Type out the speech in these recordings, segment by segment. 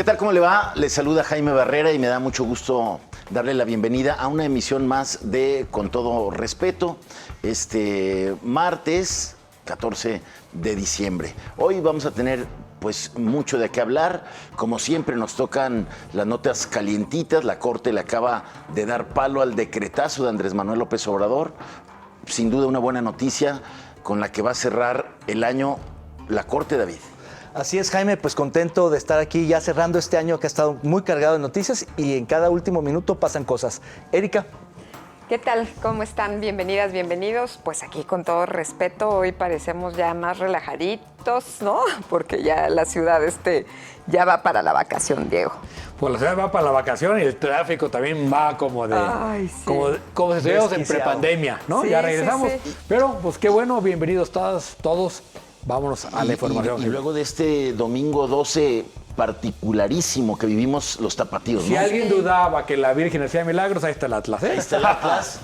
tal? ¿Cómo le va? Le saluda Jaime Barrera y me da mucho gusto darle la bienvenida a una emisión más de Con Todo Respeto, este martes 14 de diciembre. Hoy vamos a tener pues mucho de qué hablar. Como siempre nos tocan las notas calientitas. La Corte le acaba de dar palo al decretazo de Andrés Manuel López Obrador. Sin duda una buena noticia con la que va a cerrar el año la Corte, David. Así es, Jaime, pues contento de estar aquí ya cerrando este año que ha estado muy cargado de noticias y en cada último minuto pasan cosas. Erika. ¿Qué tal? ¿Cómo están? Bienvenidas, bienvenidos. Pues aquí con todo respeto, hoy parecemos ya más relajaditos, ¿no? Porque ya la ciudad ya va para la vacación, Diego. Pues la ciudad va para la vacación y el tráfico también va como de... Ay, sí. como si estuviéramos en prepandemia, ¿no? Sí, ya regresamos. sí, sí. Pero pues qué bueno, bienvenidos todos. Vámonos a la información. Y luego de este domingo 12 particularísimo que vivimos los tapatíos, ¿no? Si alguien dudaba que la Virgen hacía milagros, ahí está el Atlas, ¿eh? Ahí está el Atlas.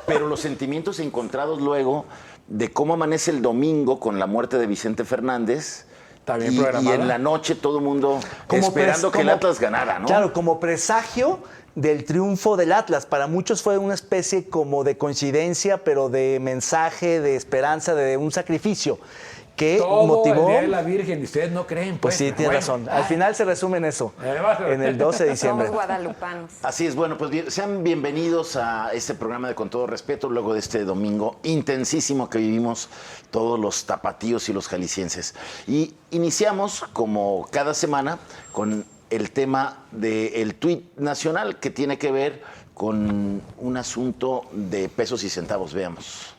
Pero los sentimientos encontrados luego de cómo amanece el domingo con la muerte de Vicente Fernández. También y programada. en la noche todo el mundo esperando que el Atlas ganara, ¿no? Claro, como presagio del triunfo del Atlas. Para muchos fue una especie como de coincidencia, pero de mensaje, de esperanza, de un sacrificio que Todo motivó... el Día de la Virgen, y ustedes no creen, Pues sí, tiene razón. Al final se resume en eso, en el 12 de diciembre. Somos guadalupanos. Así es, bueno, pues sean bienvenidos a este programa de Con Todo Respeto, luego de este domingo intensísimo que vivimos todos los tapatíos y los jaliscienses. Y iniciamos, como cada semana, con el tema del tuit nacional que tiene que ver con un asunto de pesos y centavos. Veamos.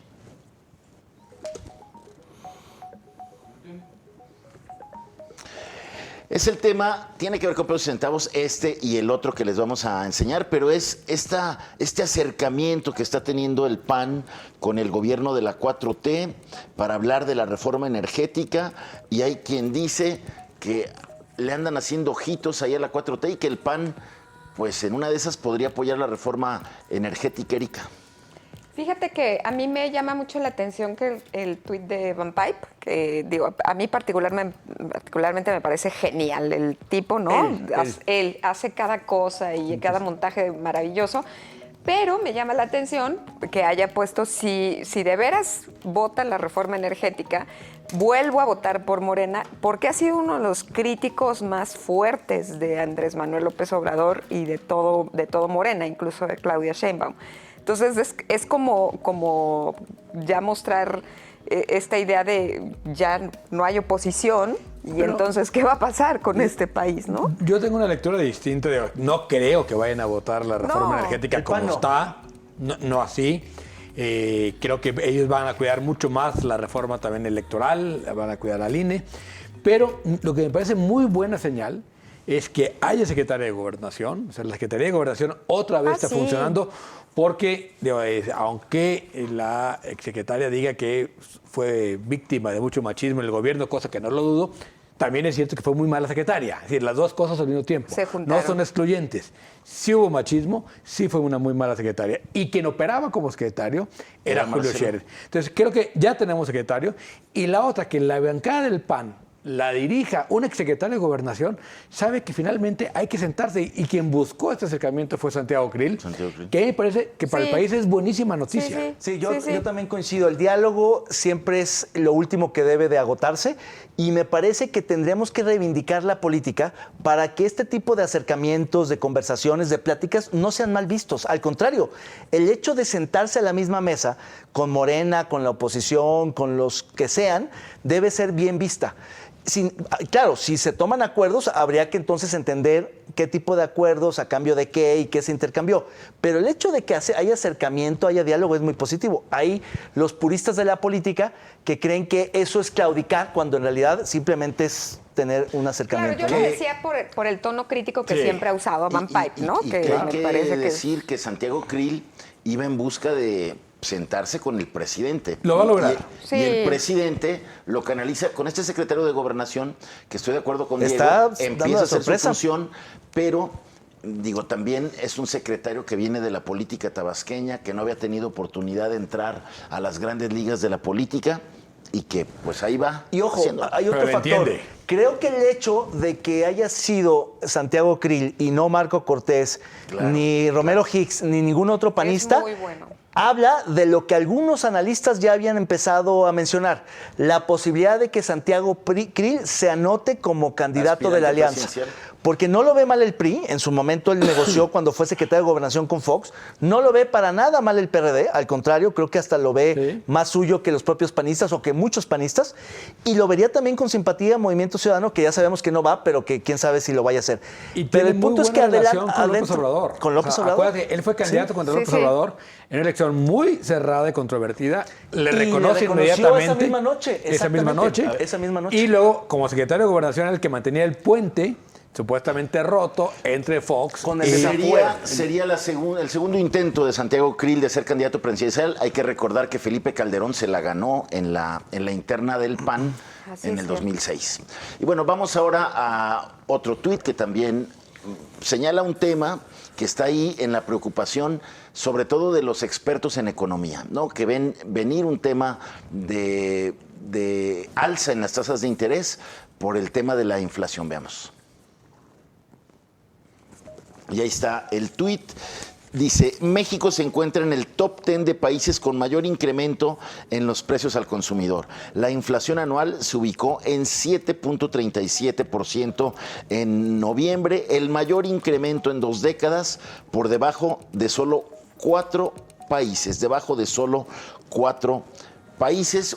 Es el tema, tiene que ver con pesos y centavos, este y el otro que les vamos a enseñar, pero es este acercamiento que está teniendo el PAN con el gobierno de la 4T para hablar de la reforma energética, y hay quien dice que le andan haciendo ojitos ahí a la 4T y que el PAN, pues en una de esas podría apoyar la reforma energética, Erika. Fíjate que a mí me llama mucho la atención que el tuit de Van Pipe, que digo, a mí particularmente me parece genial el tipo, ¿no? Él hace cada cosa y cada montaje maravilloso, pero me llama la atención que haya puesto, si de veras votan la reforma energética, vuelvo a votar por Morena, porque ha sido uno de los críticos más fuertes de Andrés Manuel López Obrador y de todo Morena, incluso de Claudia Sheinbaum. Entonces es como ya mostrar esta idea de ya no hay oposición y pero, entonces ¿qué va a pasar con este país, no? Yo tengo una lectura distinta. No creo que vayan a votar la reforma energética como está, no así. Creo que ellos van a cuidar mucho más la reforma también electoral, van a cuidar al INE. Pero lo que me parece muy buena señal es que haya secretaria de Gobernación, o sea, la Secretaría de Gobernación otra vez está funcionando, porque aunque la exsecretaria diga que fue víctima de mucho machismo en el gobierno, cosa que no lo dudo, también es cierto que fue muy mala secretaria. Es decir, las dos cosas al mismo tiempo. No son excluyentes. Sí hubo machismo, sí fue una muy mala secretaria. Y quien operaba como secretario era Julio Scherer. Entonces, creo que ya tenemos secretario. Y la otra, que la bancada del PAN la dirija un exsecretario de Gobernación, sabe que finalmente hay que sentarse, y quien buscó este acercamiento fue Santiago Krill, que me parece que para el país es buenísima noticia. Yo también coincido, el diálogo siempre es lo último que debe de agotarse, y me parece que tendríamos que reivindicar la política para que este tipo de acercamientos, de conversaciones, de pláticas no sean mal vistos. Al contrario, el hecho de sentarse a la misma mesa con Morena, con la oposición, con los que sean, debe ser bien vista. Claro, si se toman acuerdos, habría que entonces entender qué tipo de acuerdos, a cambio de qué y qué se intercambió. Pero el hecho de que haya acercamiento, haya diálogo, es muy positivo. Hay los puristas de la política que creen que eso es claudicar, cuando en realidad simplemente es tener un acercamiento. Claro, yo lo decía por el tono crítico que siempre ha usado Van Pipe, ¿no? Que hay que decir que Santiago Krill iba en busca de sentarse con el presidente. Lo va a lograr. Y el presidente lo canaliza con este secretario de Gobernación, que estoy de acuerdo con Diego, empieza a hacer su función, pero digo, también es un secretario que viene de la política tabasqueña, que no había tenido oportunidad de entrar a las grandes ligas de la política y que pues ahí va. Y ojo, hay otro factor. Creo que el hecho de que haya sido Santiago Krill y no Marco Cortés, ni Romero Hicks, ni ningún otro panista, es muy bueno. Habla de lo que algunos analistas ya habían empezado a mencionar, la posibilidad de que Santiago Krill se anote como candidato de la alianza. Porque no lo ve mal el PRI, en su momento él negoció cuando fue secretario de Gobernación con Fox, no lo ve para nada mal el PRD, al contrario, creo que hasta lo ve más suyo que los propios panistas o que muchos panistas, y lo vería también con simpatía Movimiento Ciudadano, que ya sabemos que no va, pero que quién sabe si lo vaya a hacer. Pero el punto es que adentro con López Obrador. Con López Obrador. Acuérdate, él fue candidato contra López Obrador en una elección muy cerrada y controvertida. Le reconoce inmediatamente. Esa misma noche. Y luego, como secretario de Gobernación, el que mantenía el puente supuestamente roto entre Fox con el sería el segundo intento de Santiago Krill de ser candidato presidencial. Hay que recordar que Felipe Calderón se la ganó en la interna del PAN en el 2006. Y bueno, vamos ahora a otro tuit que también señala un tema que está ahí en la preocupación, sobre todo de los expertos en economía, ¿no? Que ven venir un tema de alza en las tasas de interés por el tema de la inflación. Veamos. Y ahí está el tuit. Dice, México se encuentra en el top 10 de países con mayor incremento en los precios al consumidor. La inflación anual se ubicó en 7.37% en noviembre, el mayor incremento en 2 décadas, por debajo de solo 4 países.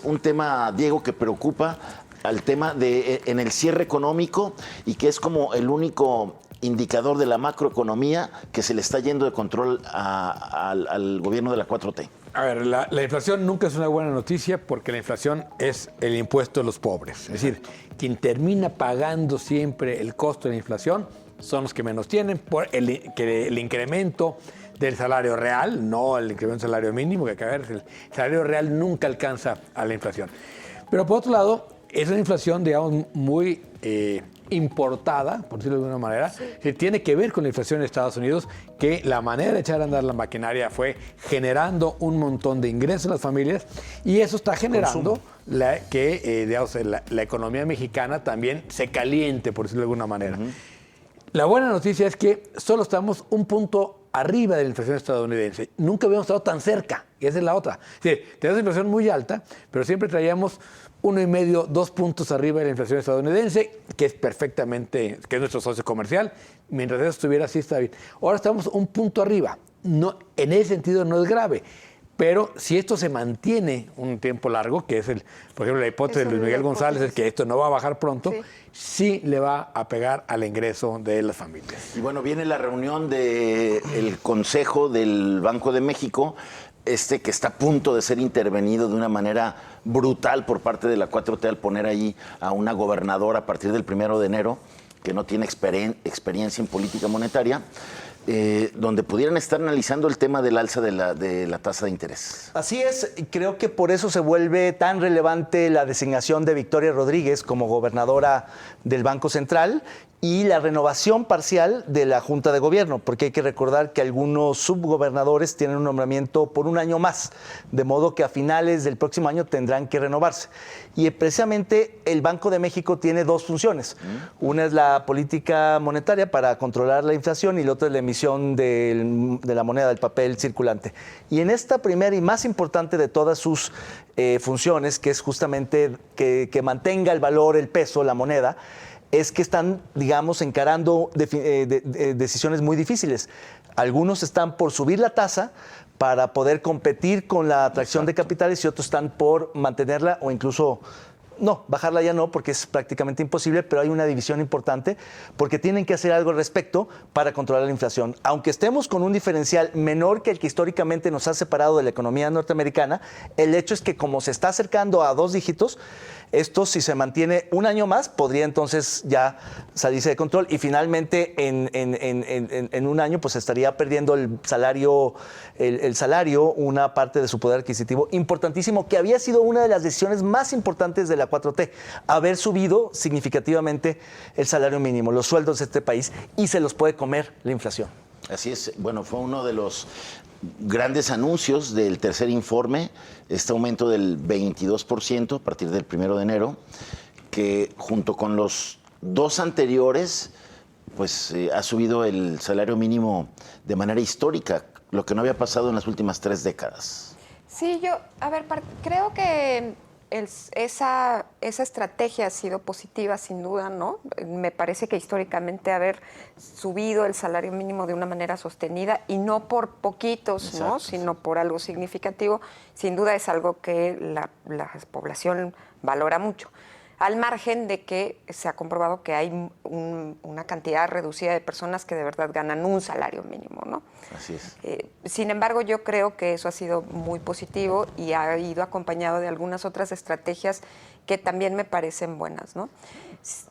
Un tema, Diego, que preocupa al tema en el cierre económico y que es como el único indicador de la macroeconomía que se le está yendo de control al gobierno de la 4T. A ver, la inflación nunca es una buena noticia porque la inflación es el impuesto de los pobres. Es decir, quien termina pagando siempre el costo de la inflación son los que menos tienen por el incremento del salario real, no el incremento del salario mínimo, que el salario real nunca alcanza a la inflación. Pero por otro lado, es una inflación, digamos, muy importada, por decirlo de alguna manera, que tiene que ver con la inflación en Estados Unidos, que la manera de echar a andar la maquinaria fue generando un montón de ingresos a las familias y eso está generando que la economía mexicana también se caliente, por decirlo de alguna manera. La buena noticia es que solo estamos un punto arriba de la inflación estadounidense. Nunca habíamos estado tan cerca, y esa es la otra. Sí, tenemos una inflación muy alta, pero siempre traíamos 1,5, 2 puntos arriba de la inflación estadounidense, que es nuestro socio comercial. Mientras eso estuviera así, está bien. Ahora estamos un punto arriba. No, en ese sentido no es grave. Pero si esto se mantiene un tiempo largo, que es, por ejemplo, la hipótesis de Luis Miguel González, es que esto no va a bajar pronto, sí le va a pegar al ingreso de las familias. Y bueno, viene la reunión del Consejo del Banco de México, que está a punto de ser intervenido de una manera brutal por parte de la 4T al poner ahí a una gobernadora a partir del 1 de enero, que no tiene experiencia en política monetaria, donde pudieran estar analizando el tema del alza de la tasa de interés. Así es, creo que por eso se vuelve tan relevante la designación de Victoria Rodríguez como gobernadora del Banco Central y la renovación parcial de la Junta de Gobierno, porque hay que recordar que algunos subgobernadores tienen un nombramiento por un año más, de modo que a finales del próximo año tendrán que renovarse. Y precisamente el Banco de México tiene 2 funciones. Una es la política monetaria para controlar la inflación y la otra es la emisión de la moneda, del papel circulante. Y en esta primera y más importante de todas sus funciones, que es justamente que mantenga el valor, el peso, la moneda, es que están, digamos, encarando decisiones muy difíciles. Algunos están por subir la tasa para poder competir con la atracción de capitales y otros están por mantenerla o incluso, no, bajarla ya no, porque es prácticamente imposible, pero hay una división importante porque tienen que hacer algo al respecto para controlar la inflación. Aunque estemos con un diferencial menor que el que históricamente nos ha separado de la economía norteamericana, el hecho es que como se está acercando a 2 dígitos, esto, si se mantiene un año más, podría entonces ya salirse de control y finalmente en un año pues estaría perdiendo el salario, una parte de su poder adquisitivo importantísimo, que había sido una de las decisiones más importantes de la 4T, haber subido significativamente el salario mínimo, los sueldos de este país, y se los puede comer la inflación. Así es, bueno, fue uno de los grandes anuncios del tercer informe, este aumento del 22% a partir del 1 de enero, que junto con los 2 anteriores, pues ha subido el salario mínimo de manera histórica, lo que no había pasado en las últimas 3 décadas. Sí, creo que esa estrategia ha sido positiva, sin duda, ¿no? Me parece que históricamente haber subido el salario mínimo de una manera sostenida y no por poquitos, exacto, ¿no? Sino por algo significativo, sin duda es algo que la población valora mucho. Al margen de que se ha comprobado que hay una cantidad reducida de personas que de verdad ganan un salario mínimo, ¿no? Así es. Sin embargo, yo creo que eso ha sido muy positivo y ha ido acompañado de algunas otras estrategias que también me parecen buenas, ¿no?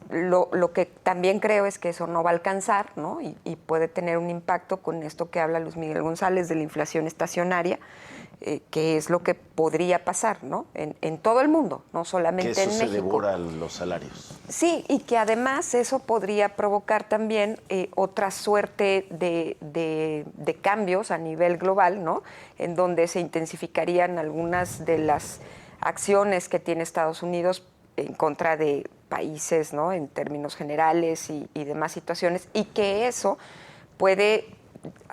Lo que también creo es que eso no va a alcanzar, ¿no? Y puede tener un impacto con esto que habla Luis Miguel González de la inflación estacionaria, que es lo que podría pasar, ¿no? En todo el mundo, no solamente en México. Que eso se devora los salarios. Sí, y que además eso podría provocar también otra suerte de cambios a nivel global, ¿no? En donde se intensificarían algunas de las acciones que tiene Estados Unidos en contra de países, ¿no? En términos generales y demás situaciones, y que eso puede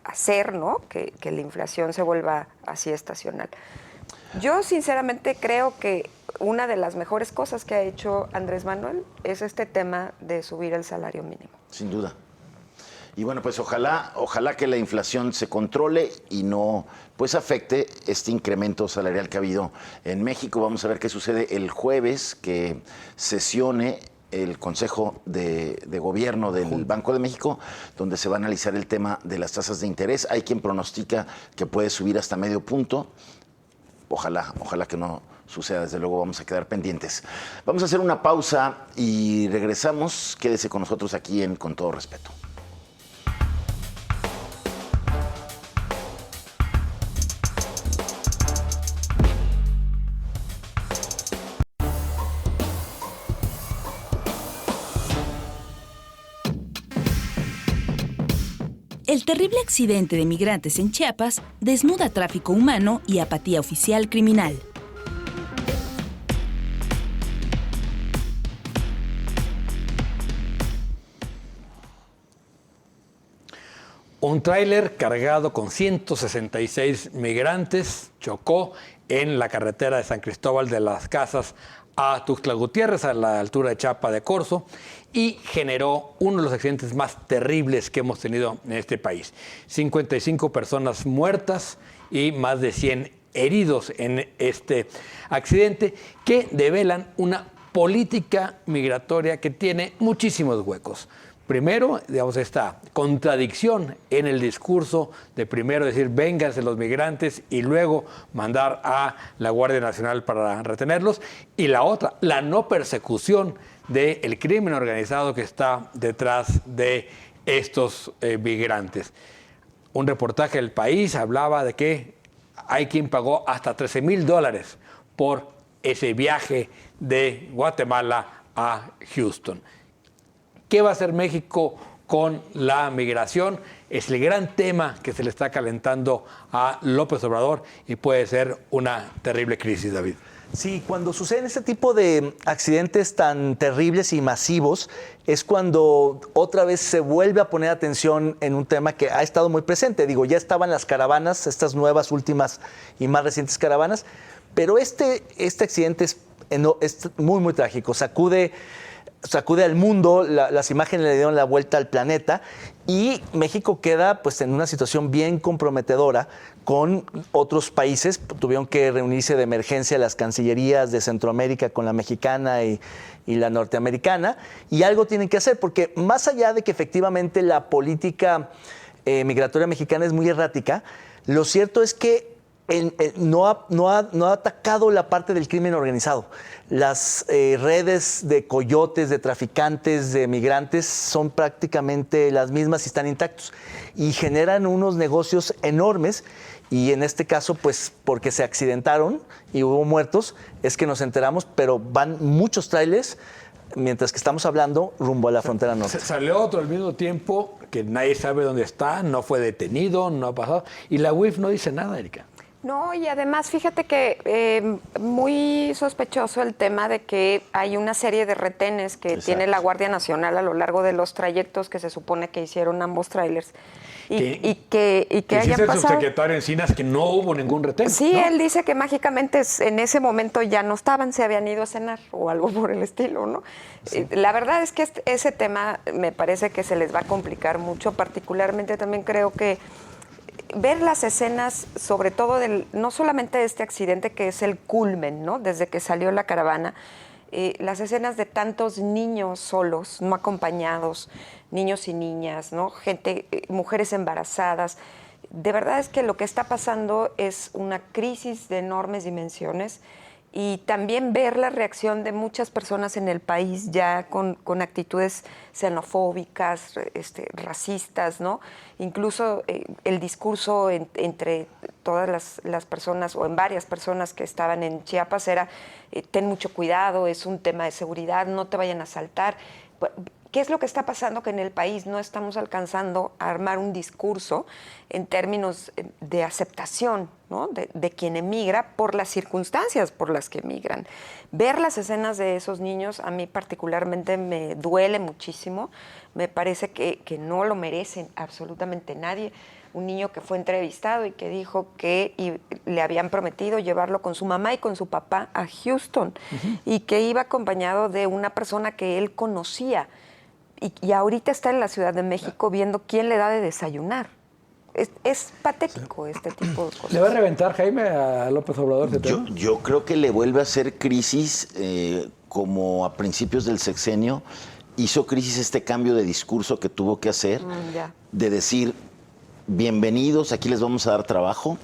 hacer, ¿no? que la inflación se vuelva así estacional. Yo sinceramente creo que una de las mejores cosas que ha hecho Andrés Manuel es este tema de subir el salario mínimo. Sin duda. Y bueno, pues ojalá que la inflación se controle y no pues afecte este incremento salarial que ha habido en México. Vamos a ver qué sucede el jueves, que sesione el Consejo de Gobierno del Banco de México, donde se va a analizar el tema de las tasas de interés. Hay quien pronostica que puede subir hasta medio punto. Ojalá que no suceda, desde luego vamos a quedar pendientes. Vamos a hacer una pausa y regresamos. Quédese con nosotros aquí en Con Todo Respeto. El terrible accidente de migrantes en Chiapas desnuda tráfico humano y apatía oficial criminal. Un tráiler cargado con 166 migrantes chocó en la carretera de San Cristóbal de las Casas a Tuxtla Gutiérrez, a la altura de Chiapa de Corzo, y generó uno de los accidentes más terribles que hemos tenido en este país. 55 personas muertas y más de 100 heridos en este accidente, que develan una política migratoria que tiene muchísimos huecos. Primero, digamos, esta contradicción en el discurso de primero decir vénganse los migrantes y luego mandar a la Guardia Nacional para retenerlos. Y la otra, la no persecución del crimen organizado que está detrás de estos migrantes. Un reportaje del País hablaba de que hay quien pagó hasta $13,000 por ese viaje de Guatemala a Houston. ¿Qué va a hacer México con la migración? Es el gran tema que se le está calentando a López Obrador y puede ser una terrible crisis, David. Sí, cuando suceden este tipo de accidentes tan terribles y masivos, es cuando otra vez se vuelve a poner atención en un tema que ha estado muy presente. Digo, ya estaban las caravanas, estas nuevas, últimas y más recientes caravanas, pero este accidente es muy, muy trágico. Sacude al mundo, las imágenes le dieron la vuelta al planeta y México queda pues en una situación bien comprometedora con otros países. Tuvieron que reunirse de emergencia las cancillerías de Centroamérica con la mexicana y la norteamericana, y algo tienen que hacer, porque más allá de que efectivamente la política migratoria mexicana es muy errática, lo cierto es que no ha atacado la parte del crimen organizado. Las redes de coyotes, de traficantes, de migrantes son prácticamente las mismas y están intactos. Y generan unos negocios enormes. Y en este caso, pues porque se accidentaron y hubo muertos, es que nos enteramos, pero van muchos trailers, mientras que estamos hablando, rumbo a la frontera norte. Salió otro al mismo tiempo que nadie sabe dónde está, no fue detenido, no ha pasado. Y la UIF no dice nada, Erika. No, y además fíjate que muy sospechoso el tema de que hay una serie de retenes que tiene la Guardia Nacional a lo largo de los trayectos que se supone que hicieron ambos trailers. Y que hayan pasado. El subsecretario Encinas que no hubo ningún retén. Sí, ¿no? él dice que mágicamente en ese momento ya no estaban, se habían ido a cenar o algo por el estilo, ¿no? Sí. La verdad es que ese tema me parece que se les va a complicar mucho, particularmente también creo que ver las escenas, sobre todo no solamente de este accidente que es el culmen, ¿no? Desde que salió la caravana, las escenas de tantos niños solos, no acompañados, niños y niñas, ¿no? Mujeres embarazadas. De verdad es que lo que está pasando es una crisis de enormes dimensiones y también ver la reacción de muchas personas en el país ya con actitudes xenofóbicas, racistas, ¿no? Incluso el discurso entre todas las personas o en varias personas que estaban en Chiapas era ten mucho cuidado, es un tema de seguridad, no te vayan a asaltar. ¿Qué es lo que está pasando? Que en el país no estamos alcanzando a armar un discurso en términos de aceptación, ¿no? de quien emigra por las circunstancias por las que emigran. Ver las escenas de esos niños a mí particularmente me duele muchísimo. Me parece que no lo merecen absolutamente nadie. Un niño que fue entrevistado y que dijo que le habían prometido llevarlo con su mamá y con su papá a Houston y que iba acompañado de una persona que él conocía. Y ahorita está en la Ciudad de México viendo quién le da de desayunar. Es patético este tipo de cosas. ¿Le va a reventar, Jaime, a López Obrador? Yo creo que le vuelve a hacer crisis como a principios del sexenio. Hizo crisis este cambio de discurso que tuvo que hacer, de decir, bienvenidos, aquí les vamos a dar trabajo.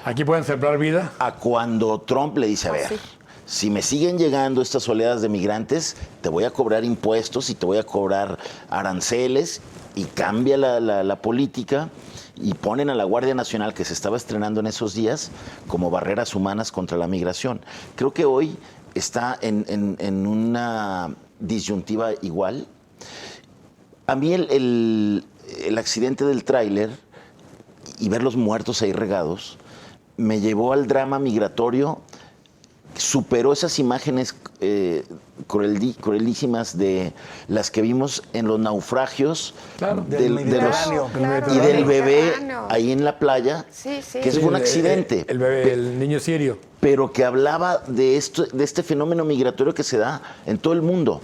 Aquí pueden sembrar vida. A cuando Trump le dice, a ver, si me siguen llegando estas oleadas de migrantes, te voy a cobrar impuestos y te voy a cobrar aranceles, y cambia la política y ponen a la Guardia Nacional, que se estaba estrenando en esos días, como barreras humanas contra la migración. Creo que hoy está en una disyuntiva igual. A mí el accidente del tráiler y ver los muertos ahí regados me llevó al drama migratorio. Superó esas imágenes cruelísimas de las que vimos en los naufragios del bebé ahí en la playa, que es un accidente. El niño sirio. Pero que hablaba de este fenómeno migratorio que se da en todo el mundo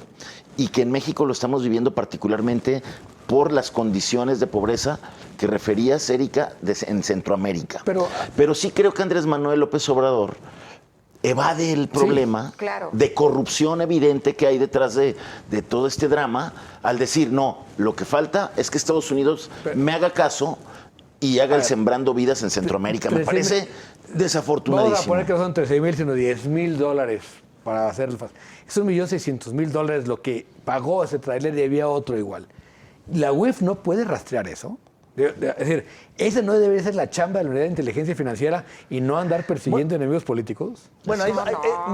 y que en México lo estamos viviendo particularmente por las condiciones de pobreza que referías, Erika, en Centroamérica. Pero sí creo que Andrés Manuel López Obrador evade el problema de corrupción evidente que hay detrás de todo este drama al decir, no, lo que falta es que Estados Unidos me haga caso y haga el sembrando vidas en Centroamérica. Me parece desafortunadísimo. Vamos a poner que no son 13,000, sino $10,000 para hacer el fácil. Es $1,600,000 lo que pagó ese tráiler y había otro igual. La UIF no puede rastrear eso. Es decir, esa no debería ser la chamba de la Unidad de Inteligencia Financiera y no andar persiguiendo enemigos políticos. Bueno,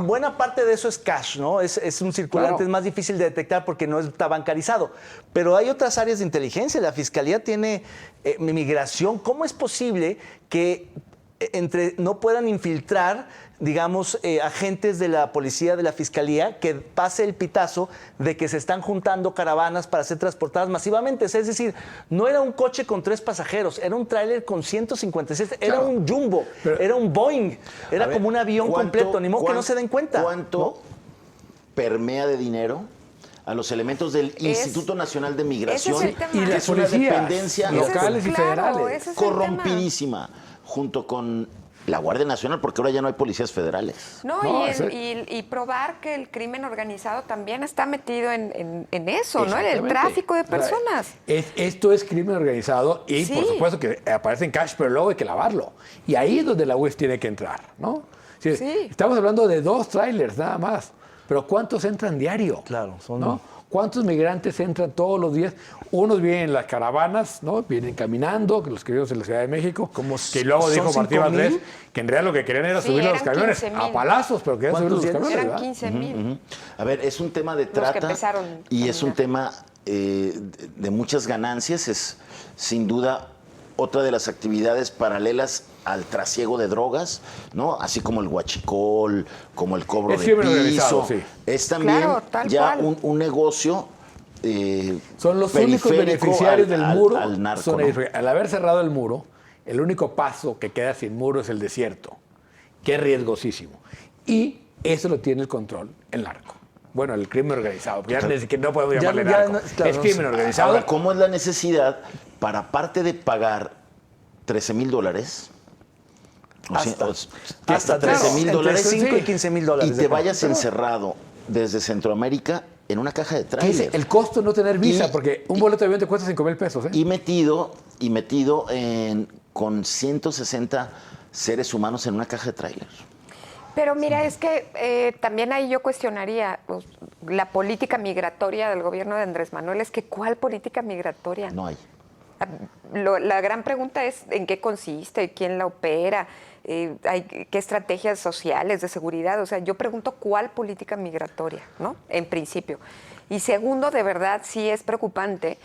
buena parte de eso es cash, ¿no? Es un circulante, es más difícil de detectar porque no está bancarizado. Pero hay otras áreas de inteligencia. La Fiscalía tiene migración. ¿Cómo es posible que no puedan infiltrar, digamos, agentes de la policía, de la fiscalía, que pase el pitazo de que se están juntando caravanas para ser transportadas masivamente? Es decir, no era un coche con 3 pasajeros, era un tráiler con 156, era un Jumbo, era un Boeing, era como un avión completo, ni modo que no se den cuenta. ¿Cuánto permea de dinero a los elementos del Instituto Nacional de Migración y las policías dependencia locales y federales? Corrompidísima, junto con la Guardia Nacional, porque ahora ya no hay policías federales. Y probar que el crimen organizado también está metido en eso, ¿no? En el tráfico de personas. Esto es crimen organizado y por supuesto que aparece en cash, pero luego hay que lavarlo. Y ahí es donde la UIF tiene que entrar, ¿no? Estamos hablando de 2 trailers nada más, pero ¿cuántos entran diario? Claro, ¿no? ¿Cuántos migrantes entran todos los días? Unos vienen en las caravanas, ¿no? Vienen caminando, los que vivimos en la Ciudad de México, que luego dijo Martí Valdés que en realidad lo que querían era subir a los camiones a palazos, pero querían subir los camiones. Eran 15,000. A ver, es un tema de trata y es un tema de muchas ganancias. Es sin duda otra de las actividades paralelas al trasiego de drogas, ¿no? Así como el huachicol, como el cobro de piso. Sí. Es también Claro, ya cual. un negocio son los únicos beneficiarios del muro. Al narco, son ¿no? al haber cerrado el muro, el único paso que queda sin muro es el desierto, que es riesgosísimo. Y eso lo tiene el control el narco. Bueno, el crimen organizado, porque ya desde que no podemos llamarle narco. claro, es crimen organizado. Ahora, ¿cómo es la necesidad para, aparte de pagar $13,000, hasta $13,000, entre 5 y 15,000 dólares. y te vayas encerrado desde Centroamérica en una caja de ¿Qué tráiler? es el costo de no tener visa? Y- Porque un boleto de avión te cuesta 5,000 pesos. Y metido con 160 seres humanos en una caja de tráiler. Pero mira, es que también ahí yo cuestionaría pues, la política migratoria del gobierno de Andrés Manuel. Es que ¿cuál política migratoria? No hay. La gran pregunta es en qué consiste, quién la opera, qué estrategias sociales de seguridad. O sea, yo pregunto cuál política migratoria, ¿no? En principio. Y segundo, de verdad sí es preocupante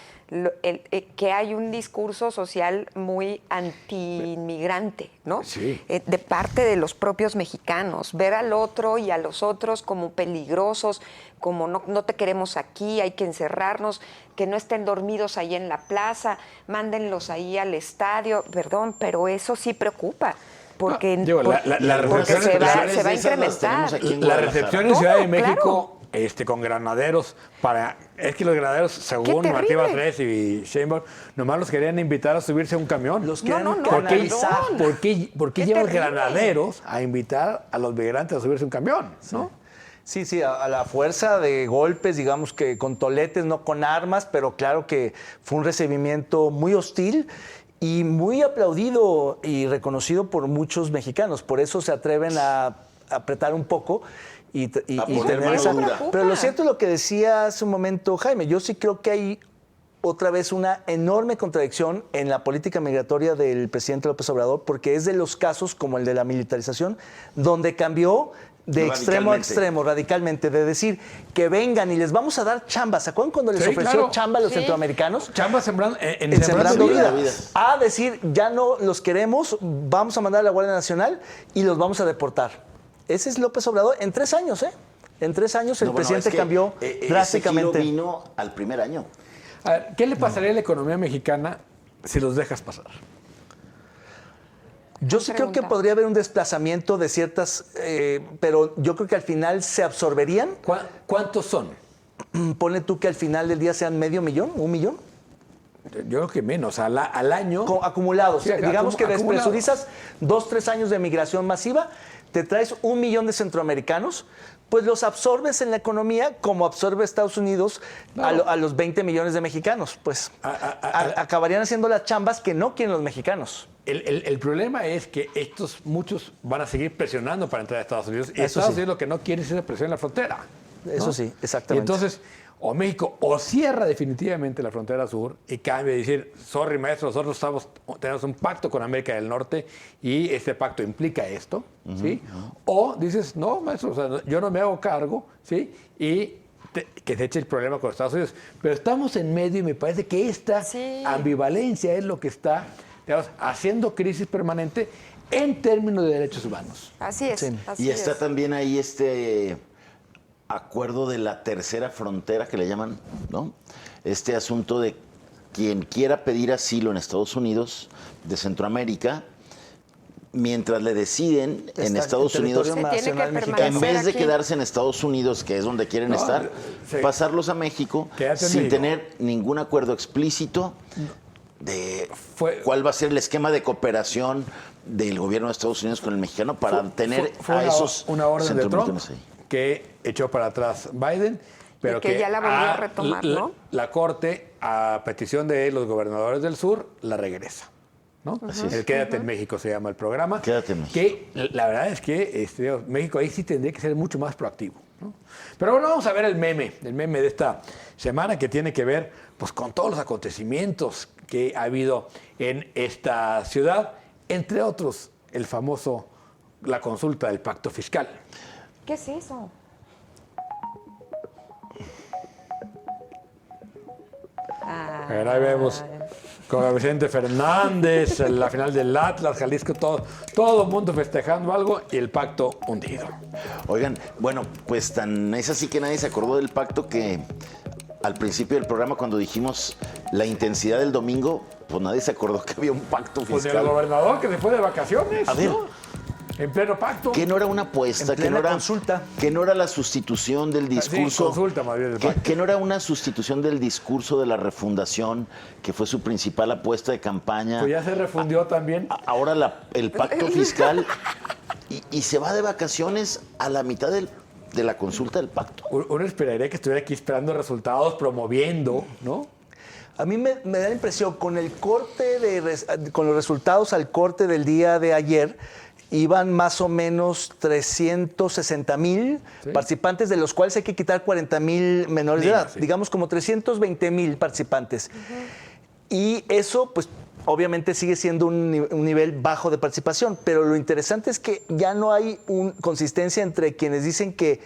que hay un discurso social muy anti-inmigrante, ¿no? Sí. De parte de los propios mexicanos. Ver al otro y a los otros como peligrosos, como no te queremos aquí, hay que encerrarnos, que no estén dormidos ahí en la plaza, mándenlos ahí al estadio. Perdón, pero eso sí preocupa. Porque, No, digo, la porque recepción se va a de esas las tenemos incrementar. aquí en La Guadalajara. recepción en Ciudad de Todo, México con granaderos es que los granaderos, según ¡Qué Martí terrible! Batres y Sheinbaum, nomás los querían invitar a subirse a un camión. Los querían no, ¿Por qué, canalizar. por qué ¡Qué llevan terrible! granaderos a invitar a los migrantes a subirse a un camión? ¿No? Sí, a la fuerza de golpes, digamos que con toletes, no con armas, pero claro que fue un recibimiento muy hostil y muy aplaudido y reconocido por muchos mexicanos. Por eso se atreven a apretar un poco y poner tener mano esa... dura. Pero lo cierto es lo que decía hace un momento Jaime. Yo sí creo que hay otra vez una enorme contradicción en la política migratoria del presidente López Obrador, porque es de los casos como el de la militarización, donde cambió de extremo a Radicalmente. extremo, radicalmente, de decir que vengan y les vamos a dar chamba. ¿Se acuerdan cuando les Sí, ofreció claro. chamba a los Sí. centroamericanos? Chamba sembrando, En Sembrando Vida. Vida. A decir, ya no los queremos, vamos a mandar a la Guardia Nacional y los vamos a deportar. Ese es López Obrador en 3 años, ¿eh? En 3 años el No, bueno, presidente es que, cambió drásticamente. Ese giro vino al primer año. A ver, ¿qué le pasaría a la economía mexicana si los dejas pasar? Yo sí creo que pregunta. podría haber un desplazamiento de ciertas, pero yo creo que al final se absorberían. ¿Cuántos son? Ponle tú que al final del día sean 500,000, 1 millón. Yo creo que menos, al año. Acumulados. Sí, Digamos que acumulados. despresurizas 2, 3 años de migración masiva, te traes 1 millón de centroamericanos, pues los absorbes en la economía como absorbe Estados Unidos a los 20 millones de mexicanos. Pues acabarían haciendo las chambas que no quieren los mexicanos. El problema es que muchos van a seguir presionando para entrar a Estados Unidos. Y Eso Estados sí. Unidos lo que no quiere es esa presión en la frontera. ¿no? Eso sí, Y exactamente. entonces, o México o cierra definitivamente la frontera sur y cambia y decir, sorry maestro, nosotros tenemos un pacto con América del Norte y este pacto implica esto, ¿sí? O dices, no maestro, o sea, yo no me hago cargo, ¿sí? Y que se eche el problema con Estados Unidos. Pero estamos en medio y me parece que esta Sí. ambivalencia es lo que está, digamos, haciendo crisis permanente en términos de derechos humanos. Así es. Sí. Así Y está es. también ahí este acuerdo de la tercera frontera que le llaman, ¿no? Este asunto de quien quiera pedir asilo en Estados Unidos, de Centroamérica, mientras le deciden en Está Estados en Unidos, territorio Se tiene que nacional permanecer mexicano. en vez de aquí. quedarse en Estados Unidos, que es donde quieren estar, sí. pasarlos a México Quédate en sin México. tener ningún acuerdo explícito de Fue- cuál va a ser el esquema de cooperación del gobierno de Estados Unidos con el mexicano para tener Fue a esos una orden de Trump centroamericanos ahí. que echó para atrás Biden, pero Y que ya la volvió a retomar, ¿no? La Corte, a petición de los gobernadores del sur, la regresa. ¿no? El Quédate en México se llama el programa. Quédate en México. Que la verdad es que México ahí sí tendría que ser mucho más proactivo. ¿no? Pero bueno, vamos a ver el meme de esta semana que tiene que ver pues, con todos los acontecimientos que ha habido en esta ciudad, entre otros la consulta del pacto fiscal. ¿Qué es eso? A ver, ahí vemos. con Vicente Fernández, la final del Atlas, Jalisco, todo el mundo festejando algo y el pacto hundido. Oigan, bueno, pues tan es así que nadie se acordó del pacto que al principio del programa cuando dijimos la intensidad del domingo, pues nadie se acordó que había un pacto fiscal. Pues el gobernador que se fue de vacaciones. A ver. ¿no? En pleno pacto. Que no era una apuesta, que no era consulta. Que no era la sustitución del discurso. Sí, consulta más bien del pacto. Que no era una sustitución del discurso de la refundación, que fue su principal apuesta de campaña. Pues ya se refundió también. Ahora el pacto fiscal y se va de vacaciones a la mitad de la consulta del pacto. Uno esperaría que estuviera aquí esperando resultados, promoviendo, ¿no? A mí me da la impresión, con el corte con los resultados al corte del día de ayer, iban más o menos 360,000 participantes, de los cuales hay que quitar 40,000 menores de edad. Sí. Digamos como 320,000 participantes. Y eso, pues, obviamente sigue siendo un nivel bajo de participación. Pero lo interesante es que ya no hay consistencia entre quienes dicen que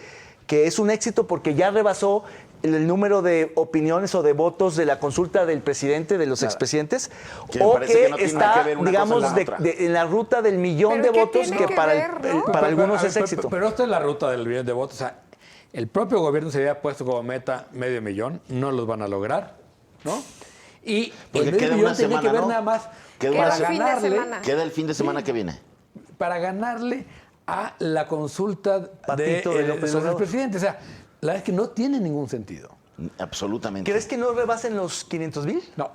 es un éxito porque ya rebasó el número de opiniones o de votos de la consulta del presidente, de los expresidentes, o que no está, digamos, en la ruta del millón de votos, que para algunos es éxito. Pero esta es la ruta del millón de votos. O sea, el propio gobierno se había puesto como meta 500,000, no los van a lograr, ¿no? Y porque el queda una semana, que ver ¿no? nada más Queda el fin de semana que viene. Para ganarle a la consulta de los expresidentes. O sea, la verdad es que no tiene ningún sentido. Absolutamente. ¿Crees que no rebasen los 500,000? No,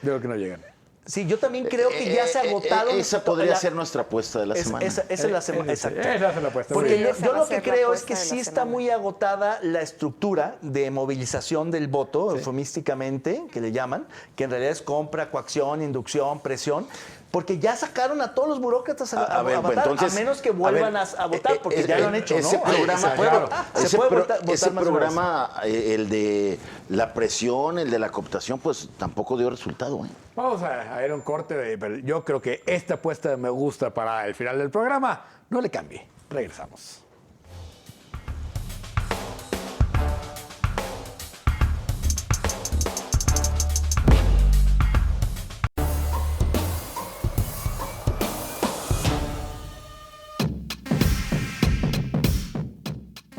yo creo que no llegan. Sí, yo también creo que ya se agotaron. Esa podría ser nuestra apuesta de la semana. Esa es la semana, exacto. Esa es la apuesta. Porque yo lo que creo es que sí está muy agotada la estructura de movilización del voto, eufemísticamente, que le llaman, que en realidad es compra, coacción, inducción, presión. Porque ya sacaron a todos los burócratas a ver, votar, entonces, a menos que vuelvan a votar, porque ya lo han hecho, ese ¿no? Programa, ese más programa, el de la presión, el de la cooptación, pues tampoco dio resultado. Vamos a ir a un corte, pero yo creo que esta apuesta me gusta para el final del programa. No le cambie. Regresamos.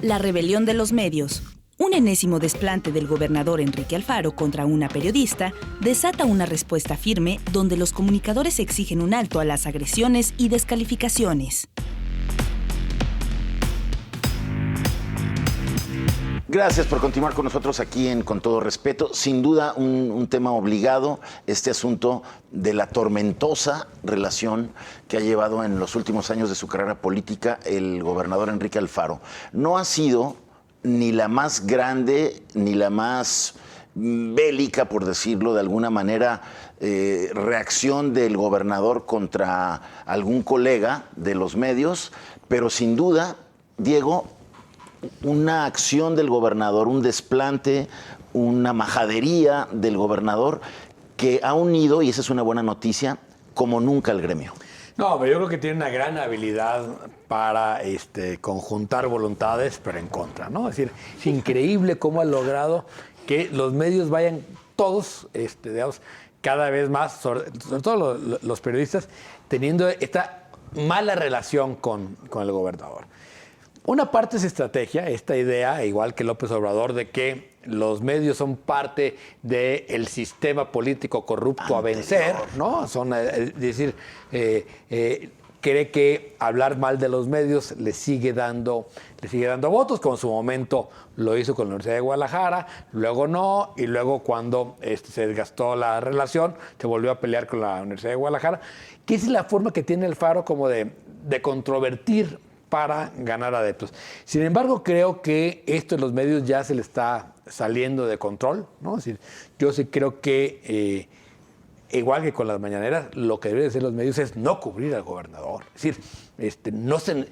La rebelión de los medios. Un enésimo desplante del gobernador Enrique Alfaro contra una periodista desata una respuesta firme donde los comunicadores exigen un alto a las agresiones y descalificaciones. Gracias por continuar con nosotros aquí en Con Todo Respeto. Sin duda un tema obligado, este asunto de la tormentosa relación que ha llevado en los últimos años de su carrera política el gobernador Enrique Alfaro. No ha sido ni la más grande, ni la más bélica, por decirlo de alguna manera, reacción del gobernador contra algún colega de los medios, pero sin duda, Diego, una acción del gobernador, un desplante, una majadería del gobernador que ha unido, y esa es una buena noticia, como nunca al gremio. No, pero yo creo que tiene una gran habilidad para conjuntar voluntades, pero en contra, ¿no? Es decir, es increíble cómo ha logrado que los medios vayan todos, digamos, cada vez más, sobre todo los periodistas, teniendo esta mala relación con el gobernador. Una parte es estrategia, esta idea, igual que López Obrador, de que los medios son parte del sistema político corrupto a vencer, ¿no? Son, es decir, cree que hablar mal de los medios le sigue dando votos, como en su momento lo hizo con la Universidad de Guadalajara, luego no, y luego cuando se desgastó la relación, se volvió a pelear con la Universidad de Guadalajara, que es la forma que tiene Alfaro como de controvertir para ganar adeptos. Sin embargo, creo que esto en los medios ya se le está saliendo de control, ¿no? Es decir, yo sí creo que, igual que con las mañaneras, lo que deberían hacer los medios es no cubrir al gobernador. Es decir,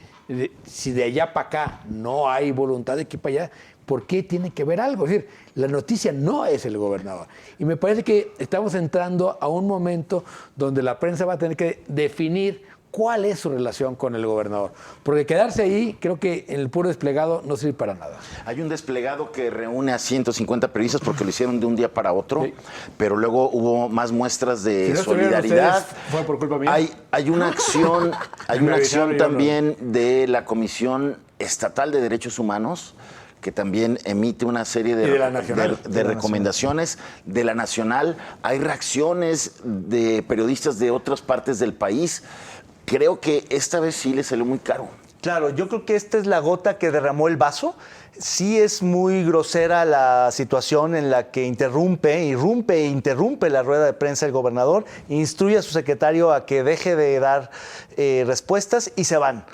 si de allá para acá no hay voluntad de que para allá, ¿por qué tiene que ver algo? Es decir, la noticia no es el gobernador. Y me parece que estamos entrando a un momento donde la prensa va a tener que definir cuál es su relación con el gobernador. Porque quedarse ahí, creo que en el puro desplegado no sirve para nada. Hay un desplegado que reúne a 150 periodistas porque lo hicieron de un día para otro, sí. Pero luego hubo más muestras de solidaridad. Fue por culpa mía. Hay una acción, también de la Comisión Estatal de Derechos Humanos, que también emite una serie de recomendaciones de la Nacional. Hay reacciones de periodistas de otras partes del país. Creo que esta vez sí le salió muy caro. Claro, yo creo que esta es la gota que derramó el vaso. Sí es muy grosera la situación en la que irrumpe e interrumpe la rueda de prensa el gobernador, instruye a su secretario a que deje de dar respuestas y se van.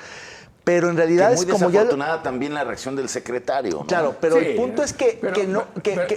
Pero en realidad es como desafortunada también la reacción del secretario, ¿no? Claro, pero sí, el punto es que no...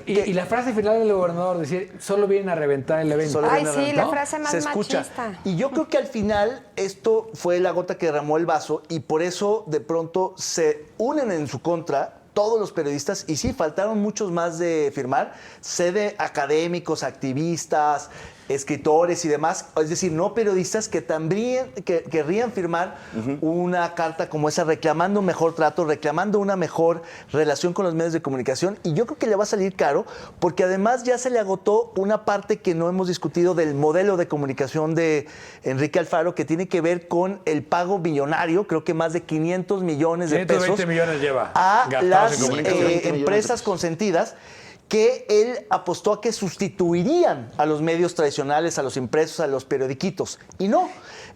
Y la frase final del gobernador, decir, solo vienen a reventar el evento. Ay, sí, la frase más machista. Y yo creo que al final esto fue la gota que derramó el vaso y por eso de pronto se unen en su contra todos los periodistas, y sí, faltaron muchos más de firmar, de académicos, activistas, escritores y demás, es decir, no periodistas que también querrían firmar una carta como esa, reclamando un mejor trato, reclamando una mejor relación con los medios de comunicación, y yo creo que le va a salir caro, porque además ya se le agotó una parte que no hemos discutido del modelo de comunicación de Enrique Alfaro, que tiene que ver con el pago millonario, creo que más de 500 millones de pesos 520 millones lleva a las empresas consentidas, que él apostó a que sustituirían a los medios tradicionales, a los impresos, a los periodiquitos. Y no,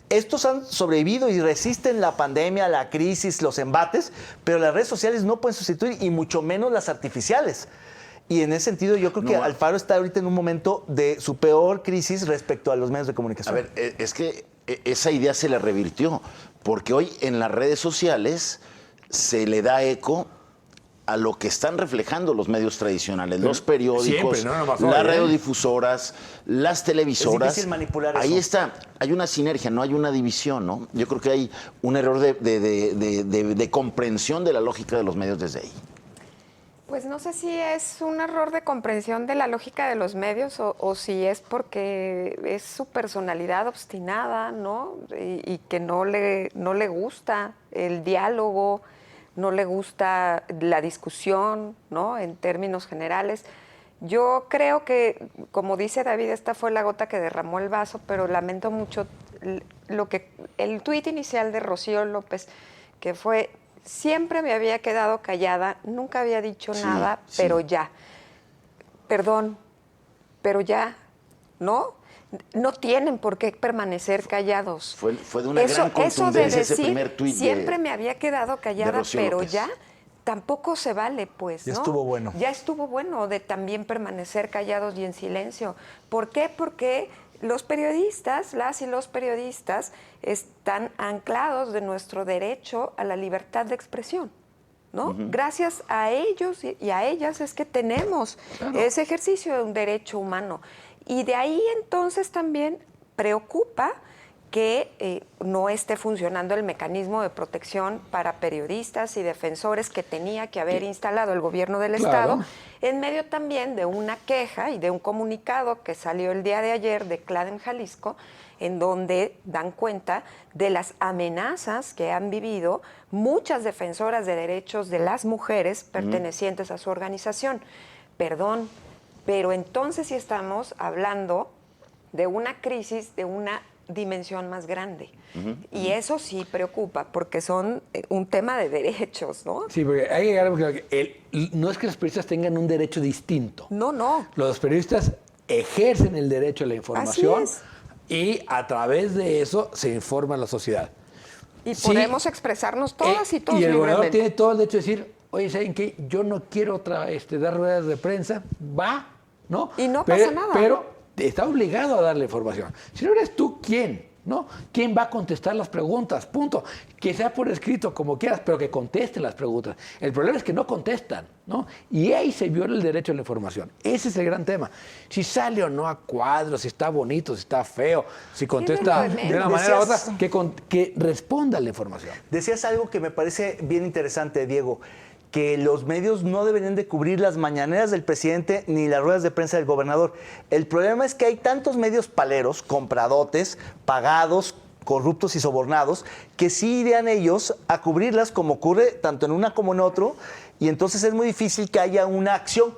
estos han sobrevivido y resisten la pandemia, la crisis, los embates, pero las redes sociales no pueden sustituir, y mucho menos las artificiales. Y en ese sentido yo creo que Alfaro está ahorita en un momento de su peor crisis respecto a los medios de comunicación. A ver, es que esa idea se la revirtió, porque hoy en las redes sociales se le da eco a lo que están reflejando los medios tradicionales, los periódicos, las radiodifusoras, las televisoras. Es difícil manipular eso. Ahí está, hay una sinergia, no hay una división, ¿no? Yo creo que hay un error de comprensión de la lógica de los medios desde ahí. Pues no sé si es un error de comprensión de la lógica de los medios o si es porque es su personalidad obstinada, ¿no? Y que no le gusta el diálogo, no le gusta la discusión, ¿no? En términos generales. Yo creo que, como dice David, esta fue la gota que derramó el vaso, pero lamento mucho el tuit inicial de Rocío López, que fue: siempre me había quedado callada, nunca había dicho nada, pero ya. Perdón, pero ya, ¿no? No tienen por qué permanecer callados. Fue de una gran contundencia ese primer tuit. Siempre me había quedado callada, pero ya, tampoco se vale, pues, ¿no? Ya estuvo bueno. Ya estuvo bueno de también permanecer callados y en silencio. ¿Por qué? Porque los periodistas, las y los periodistas, están anclados de nuestro derecho a la libertad de expresión, ¿no? Gracias a ellos y a ellas es que tenemos ese ejercicio de un derecho humano. Y de ahí entonces también preocupa que no esté funcionando el mecanismo de protección para periodistas y defensores que tenía que haber instalado el gobierno del Estado, en medio también de una queja y de un comunicado que salió el día de ayer de CLADEM Jalisco, en donde dan cuenta de las amenazas que han vivido muchas defensoras de derechos de las mujeres pertenecientes a su organización. Perdón, pero entonces sí estamos hablando de una crisis, de una dimensión más grande. Y eso sí preocupa, porque son un tema de derechos, ¿no? Sí, porque hay que llegar a que no es que los periodistas tengan un derecho distinto. No. Los periodistas ejercen el derecho a la información y a través de eso se informa a la sociedad. Y podemos expresarnos todas y todos y el gobernador libremente. tiene todo el derecho de decir: oye, ¿saben qué? Yo no quiero dar ruedas de prensa, ¿no? Y no pasa nada. Pero está obligado a darle información. Si no eres tú, ¿quién? ¿No? ¿Quién va a contestar las preguntas? Punto. Que sea por escrito, como quieras, pero que contesten las preguntas. El problema es que no contestan, ¿no? Y ahí se viola el derecho a la información. Ese es el gran tema. Si sale o no a cuadros, si está bonito, si está feo, si contesta de una manera u otra, que responda a la información. Decías algo que me parece bien interesante, Diego, que los medios no deberían de cubrir las mañaneras del presidente ni las ruedas de prensa del gobernador. El problema es que hay tantos medios paleros, compradotes, pagados, corruptos y sobornados, que sí irían ellos a cubrirlas como ocurre tanto en una como en otro, y entonces es muy difícil que haya una acción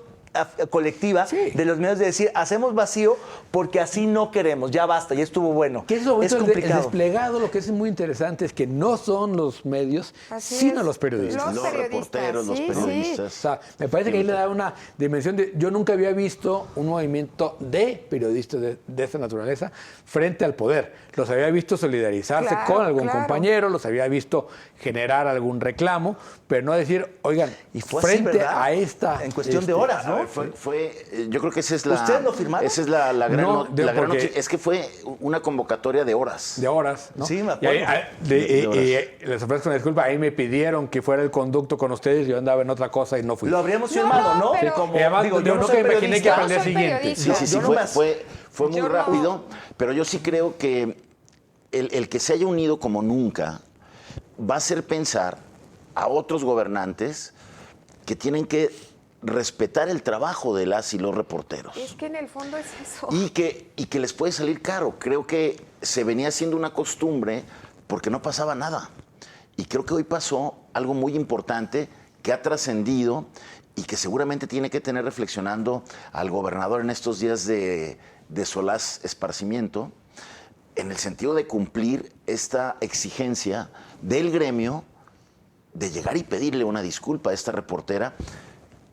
colectiva de los medios de decir, hacemos vacío porque así no queremos, ya basta, ya estuvo bueno. Que eso es el complicado. desplegado, lo que es muy interesante es que no son los medios, sino los periodistas. Los reporteros, los periodistas. O sea, me parece que ahí le da una dimensión de... Yo nunca había visto un movimiento de periodistas de esta naturaleza frente al poder. Los había visto solidarizarse con algún compañero, los había visto generar algún reclamo, pero no decir, oigan, y fue frente así, a esta... En cuestión de horas, ¿no? Yo creo que esa es la... ¿Ustedes lo firmaron? Esa es la gran, No, la gran porque- noticia. Es que fue una convocatoria de horas. De horas, ¿no? Sí, me Y acuerdo. les ofrezco una disculpa, ahí me pidieron que fuera el conducto con ustedes, yo andaba en otra cosa y no fui. Lo habríamos firmado, ¿no? pero- Como, Y además, digo, yo no nunca soy imaginé que periodista. para el día No soy siguiente. periodista. Sí, Yo nomás- fue muy Yo no. rápido, pero yo sí creo que el que se haya unido como nunca va a hacer pensar a otros gobernantes que tienen que respetar el trabajo de las y los reporteros. Es que en el fondo es eso. Y que les puede salir caro. Creo que se venía haciendo una costumbre porque no pasaba nada. Y creo que hoy pasó algo muy importante que ha trascendido y que seguramente tiene que tener reflexionando al gobernador en estos días de solaz esparcimiento, en el sentido de cumplir esta exigencia del gremio de llegar y pedirle una disculpa a esta reportera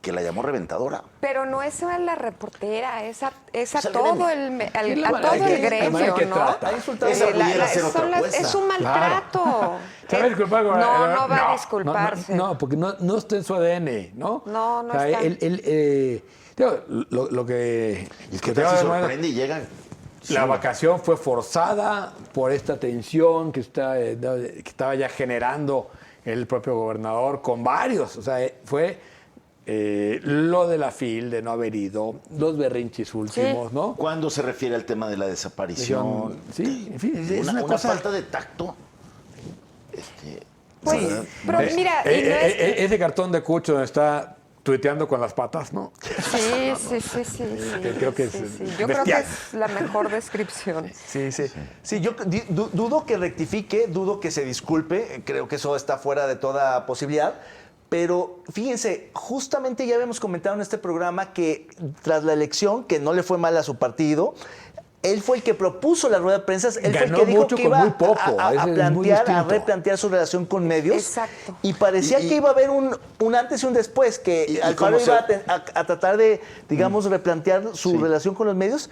que la llamó reventadora. Pero no es a la reportera, es a Es al todo gremio. a todo el gremio, que ¿no? trata. Esa pudiera ser otra apuesta. Es un maltrato. ¿Se va a disculpar? No va a disculparse. No, porque no está en su ADN, ¿no? No O sea, está. digo, lo que... Y que tal se sorprende y llega... La vacación fue forzada por esta tensión que estaba ya generando el propio gobernador con varios. O sea, fue lo de la FIL, de no haber ido, los berrinches últimos, ¿no? Cuando se refiere al tema de la desaparición, Sí, en fin, es una cosa... falta de tacto. Pues, ¿verdad? pero mira, y no es- ese cartón de Cucho donde está tuiteando con las patas, ¿no? Sí. Creo que Sí, es sí. Yo creo que bestial. es la mejor descripción. Sí. Sí, yo dudo que rectifique, dudo que se disculpe, creo que eso está fuera de toda posibilidad. Pero fíjense, justamente ya habíamos comentado en este programa que tras la elección, que no le fue mal a su partido, él fue el que propuso la rueda de prensa, él fue el Ganó que dijo mucho que con iba muy poco, a ese es muy plantear, a distinto. replantear su relación con medios. Exacto. Y parecía que iba a haber un antes y un después, que ¿Y Alfaro cómo iba se- a tratar de, digamos, replantear su relación con los medios.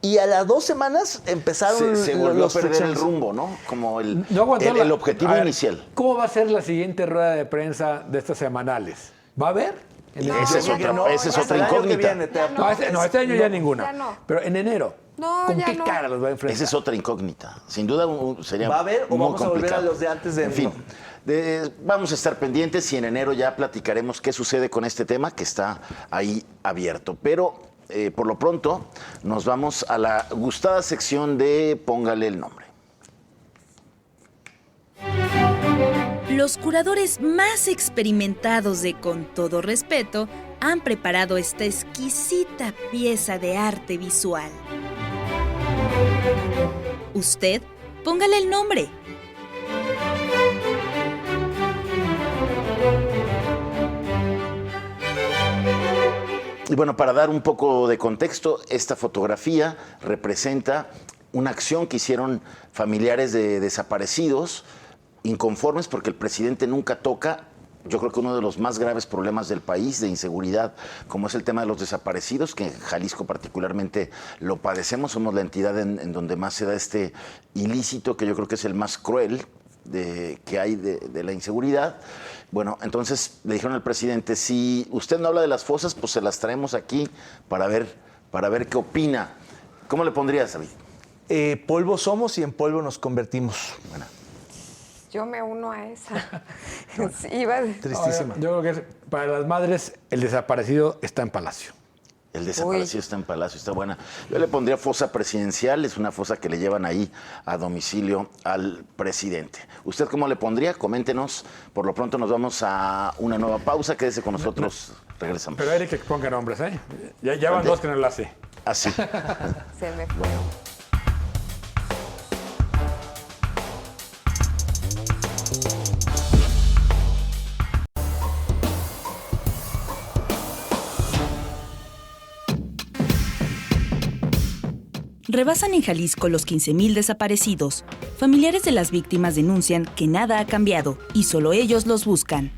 Y a las 2 semanas empezaron Se volvió a los perder el fricciones. rumbo, ¿no? Como el No aguantó el objetivo a ver, inicial. ¿Cómo va a ser la siguiente rueda de prensa de estas semanales? ¿Va a haber? Esa es ya otra, no, esa es ya otra el año que incógnita. viene, Ya No, este año ya ninguna. ya no. Pero en enero, No, ¿con ya qué no. cara los va a enfrentar? Esa es otra incógnita. Sin duda sería ¿Va a haber o muy vamos a volver complicado. a los de antes de En fin, enero? vamos a estar pendientes y en enero ya platicaremos qué sucede con este tema que está ahí abierto. Pero por lo pronto nos vamos a la gustada sección de Póngale el nombre. Los curadores más experimentados de Con Todo Respeto han preparado esta exquisita pieza de arte visual. Usted, póngale el nombre. Y bueno, para dar un poco de contexto, esta fotografía representa una acción que hicieron familiares de desaparecidos, inconformes porque el presidente nunca toca, yo creo que uno de los más graves problemas del país de inseguridad, como es el tema de los desaparecidos, que en Jalisco particularmente lo padecemos, somos la entidad en donde más se da este ilícito, que yo creo que es el más cruel que hay de la inseguridad. Bueno, entonces le dijeron al presidente, si usted no habla de las fosas, pues se las traemos aquí para ver qué opina. ¿Cómo le pondrías, David? Polvo somos y en polvo nos convertimos. Bueno, Yo me uno a esa. Sí, iba de- Tristísima. Yo creo que para las madres el desaparecido está en Palacio. el desaparecido está en Palacio, está buena. Yo le pondría fosa presidencial, es una fosa que le llevan ahí a domicilio al presidente. ¿Usted cómo le pondría? Coméntenos. Por lo pronto nos vamos a una nueva pausa. Quédese con nosotros, regresamos. Pero Eric que ponga nombres, ¿eh? Ya van ¿Dónde? dos que no lo hace. Así. Se me fue. Rebasan en Jalisco los 15,000 desaparecidos. Familiares de las víctimas denuncian que nada ha cambiado y solo ellos los buscan.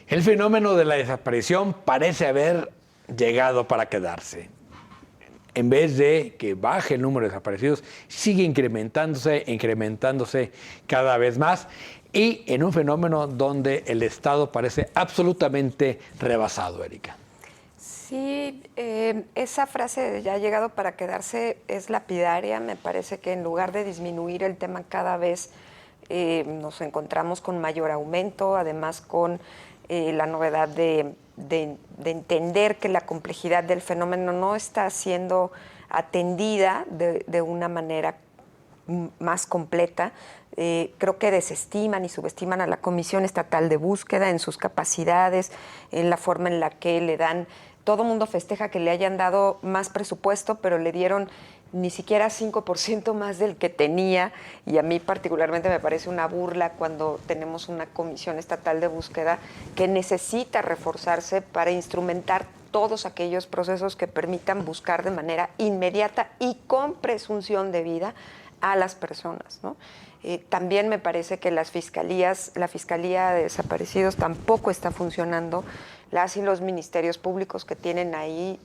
El fenómeno de la desaparición parece haber llegado para quedarse. En vez de que baje el número de desaparecidos, sigue incrementándose cada vez más, y en un fenómeno donde el Estado parece absolutamente rebasado, Erika. Sí, esa frase de ya ha llegado para quedarse es lapidaria. Me parece que en lugar de disminuir el tema cada vez nos encontramos con mayor aumento, además con la novedad de entender que la complejidad del fenómeno no está siendo atendida de una manera más completa. Creo que desestiman y subestiman a la Comisión Estatal de Búsqueda en sus capacidades, en la forma en la que le dan. Todo mundo festeja que le hayan dado más presupuesto, pero le dieron ni siquiera 5% más del que tenía, y a mí particularmente me parece una burla cuando tenemos una Comisión Estatal de Búsqueda que necesita reforzarse para instrumentar todos aquellos procesos que permitan buscar de manera inmediata y con presunción de vida a las personas, ¿no? También me parece que la Fiscalía de Desaparecidos tampoco está funcionando. Las y los ministerios públicos que tienen ahí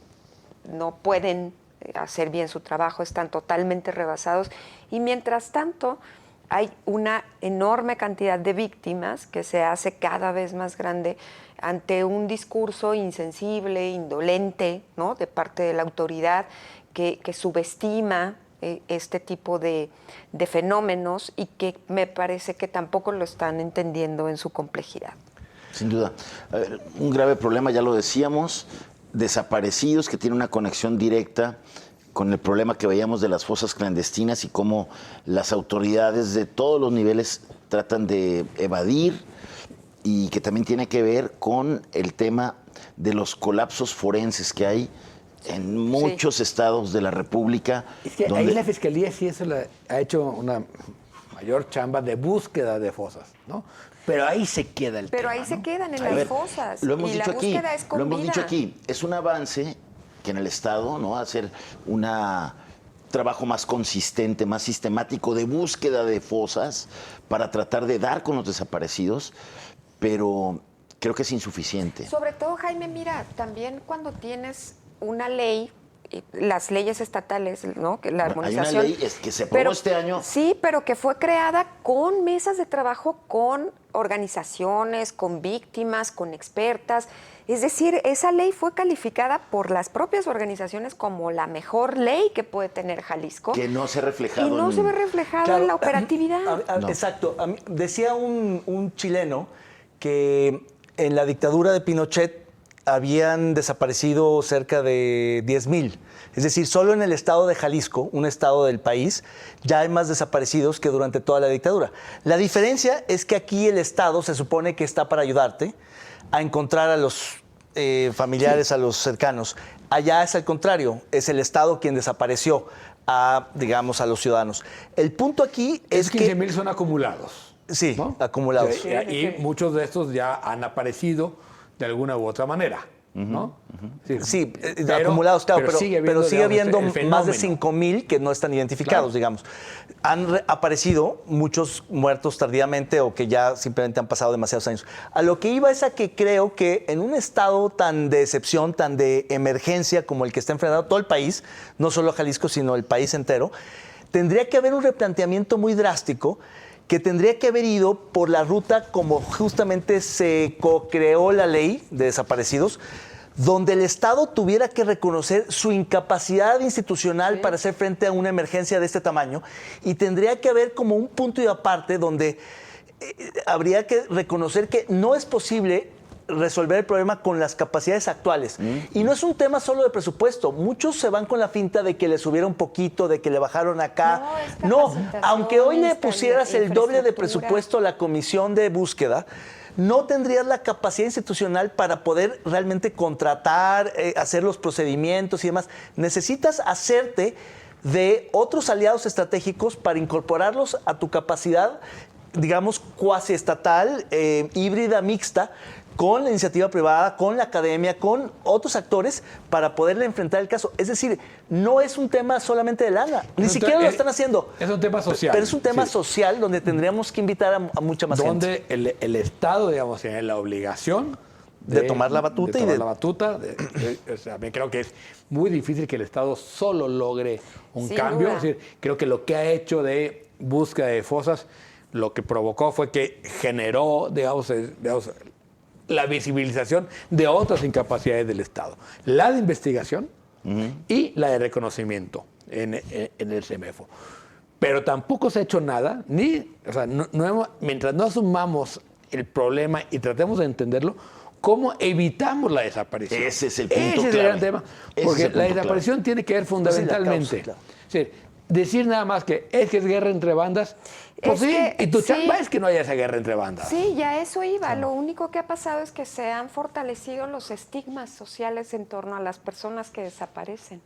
no pueden hacer bien su trabajo, están totalmente rebasados, y mientras tanto hay una enorme cantidad de víctimas que se hace cada vez más grande ante un discurso insensible, indolente, ¿no?, de parte de la autoridad que subestima este tipo de fenómenos, y que me parece que tampoco lo están entendiendo en su complejidad. Sin duda. Un grave problema, ya lo decíamos, desaparecidos, que tiene una conexión directa con el problema que veíamos de las fosas clandestinas y cómo las autoridades de todos los niveles tratan de evadir, y que también tiene que ver con el tema de los colapsos forenses que hay en muchos estados de la República. Es que ahí la Fiscalía sí ha hecho una mayor chamba de búsqueda de fosas, ¿no? Pero ahí se queda el tema. Pero ahí se quedan en las fosas. Lo hemos dicho aquí. Búsqueda es con lo hemos vida. dicho aquí. Es un avance que en el Estado, ¿no?, hacer un trabajo más consistente, más sistemático de búsqueda de fosas para tratar de dar con los desaparecidos, pero creo que es insuficiente. Sobre todo, Jaime, mira, también cuando tienes una ley, las leyes estatales, ¿no?, que la armonización. Hay una ley que se aprobó este año. Sí, pero que fue creada con mesas de trabajo, con organizaciones, con víctimas, con expertas. Es decir, esa ley fue calificada por las propias organizaciones como la mejor ley que puede tener Jalisco. Que no se ha reflejado. Y no se ve reflejado en la operatividad. No. Exacto. Decía un chileno que en la dictadura de Pinochet habían desaparecido cerca de 10,000. Es decir, solo en el estado de Jalisco, un estado del país, ya hay más desaparecidos que durante toda la dictadura. La diferencia es que aquí el Estado se supone que está para ayudarte a encontrar a los familiares, sí, a los cercanos. Allá es al contrario, es el Estado quien desapareció a los ciudadanos. El punto aquí es que 15,000 son acumulados. Sí, ¿no? Acumulados. Y muchos de estos ya han aparecido de alguna u otra manera, ¿no? Sí, acumulados, claro, pero sigue habiendo más de 5,000 que no están identificados, claro, digamos. Han aparecido muchos muertos tardíamente o que ya simplemente han pasado demasiados años. A lo que iba es a que creo que en un estado tan de excepción, tan de emergencia como el que está enfrentando todo el país, no solo Jalisco, sino el país entero, tendría que haber un replanteamiento muy drástico que tendría que haber ido por la ruta como justamente se co-creó la ley de desaparecidos, donde el Estado tuviera que reconocer su incapacidad institucional para hacer frente a una emergencia de este tamaño, y tendría que haber como un punto y aparte donde habría que reconocer que no es posible resolver el problema con las capacidades actuales. Y no es un tema solo de presupuesto. Muchos se van con la finta de que le subieron un poquito, de que le bajaron acá. No, aunque hoy le pusieras el doble de presupuesto a la comisión de búsqueda, no tendrías la capacidad institucional para poder realmente contratar, hacer los procedimientos y demás. Necesitas hacerte de otros aliados estratégicos para incorporarlos a tu capacidad digamos, cuasi estatal, híbrida, mixta, con la iniciativa privada, con la academia, con otros actores para poderle enfrentar el caso. Es decir, no es un tema solamente de lana, ni siquiera lo están haciendo. Es un tema social. Pero es un tema social donde tendríamos que invitar a mucha más gente. Donde el Estado, digamos, tiene la obligación de tomar la batuta. O sea, me creo que es muy difícil que el Estado solo logre un cambio. Es decir, creo que lo que ha hecho de búsqueda de fosas, lo que provocó fue que generó, digamos, la visibilización de otras incapacidades del Estado. La de investigación y la de reconocimiento en el CEMEFO. Pero tampoco se ha hecho nada, mientras no asumamos el problema y tratemos de entenderlo, ¿cómo evitamos la desaparición? Ese es el punto clave. Ese es el gran tema. Porque la desaparición tiene que ver fundamentalmente. Decir nada más que es guerra entre bandas, pues sí, y tu chamba es que no haya esa guerra entre bandas. Sí, ya eso iba. Lo único que ha pasado es que se han fortalecido los estigmas sociales en torno a las personas que desaparecen.